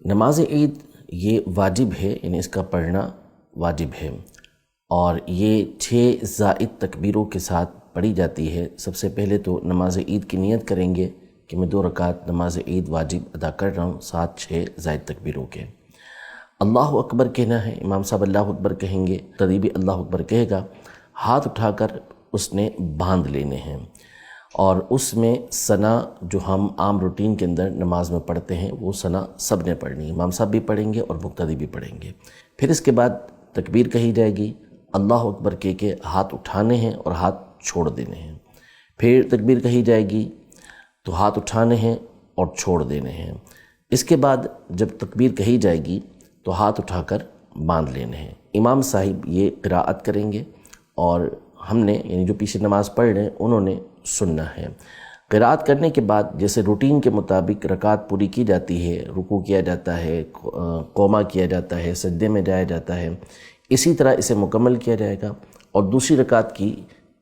نماز عید یہ واجب ہے، یعنی اس کا پڑھنا واجب ہے، اور یہ 6 زائد تکبیروں کے ساتھ پڑھی جاتی ہے۔ سب سے پہلے تو نماز عید کی نیت کریں گے کہ میں 2 رکعت نماز عید واجب ادا کر رہا ہوں، ساتھ 6 زائد تکبیروں کے۔ اللہ اکبر کہنا ہے، امام صاحب اللہ اکبر کہیں گے، قریبی اللہ اکبر کہے گا، ہاتھ اٹھا کر اس نے باندھ لینے ہیں، اور اس میں ثنا جو ہم عام روٹین کے اندر نماز میں پڑھتے ہیں وہ ثنا سب نے پڑھنی ہے، امام صاحب بھی پڑھیں گے اور مقتدی بھی پڑھیں گے۔ پھر اس کے بعد تکبیر کہی جائے گی، اللہ اکبر کہہ کے ہاتھ اٹھانے ہیں اور ہاتھ چھوڑ دینے ہیں۔ پھر تکبیر کہی جائے گی تو ہاتھ اٹھانے ہیں اور چھوڑ دینے ہیں۔ اس کے بعد جب تکبیر کہی جائے گی تو ہاتھ اٹھا کر باندھ لینے ہیں۔ امام صاحب یہ قراءت کریں گے اور ہم نے، یعنی جو پیچھے نماز پڑھ رہے ہیں انہوں نے سننا ہے۔ قراءت کرنے کے بعد جیسے روٹین کے مطابق رکعت پوری کی جاتی ہے، رکوع کیا جاتا ہے، قومہ کیا جاتا ہے، سجدے میں جایا جاتا ہے، اسی طرح اسے مکمل کیا جائے گا، اور دوسری رکعت کی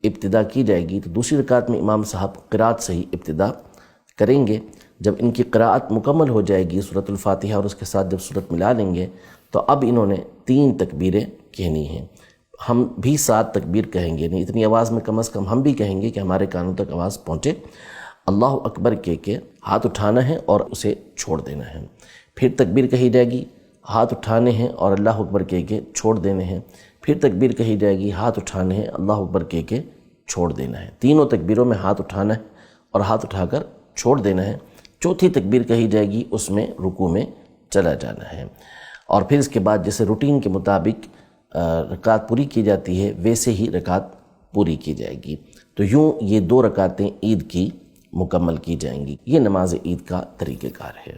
ابتدا کی جائے گی۔ تو دوسری رکعت میں امام صاحب قراءت سے ہی ابتدا کریں گے۔ جب ان کی قراءت مکمل ہو جائے گی سورۃ الفاتحہ اور اس کے ساتھ جب سورت ملا لیں گے تو اب انہوں نے 3 تکبیریں کہنی ہیں۔ ہم بھی 7 تکبیر کہیں گے، نہیں اتنی آواز میں کم از کم ہم بھی کہیں گے کہ ہمارے کانوں تک آواز پہنچے۔ اللہ اکبر کہہ کے ہاتھ اٹھانا ہے اور اسے چھوڑ دینا ہے۔ پھر تکبیر کہی جائے گی، ہاتھ اٹھانے ہیں اور اللہ اکبر کہہ کے چھوڑ دینے ہیں۔ پھر تکبیر کہی جائے گی، ہاتھ اٹھانے ہیں، اللہ اکبر کہہ کے چھوڑ دینا ہے۔ تینوں تکبیروں میں ہاتھ اٹھانا ہے اور ہاتھ اٹھا کر چھوڑ دینا ہے۔ چوتھی تکبیر کہی جائے گی، اس میں رکوع میں چلا جانا ہے، اور پھر اس کے بعد جیسے روٹین کے مطابق رکعت پوری کی جاتی ہے ویسے ہی رکعت پوری کی جائے گی۔ تو یوں یہ 2 رکعتیں عید کی مکمل کی جائیں گی۔ یہ نماز عید کا طریقہ کار ہے۔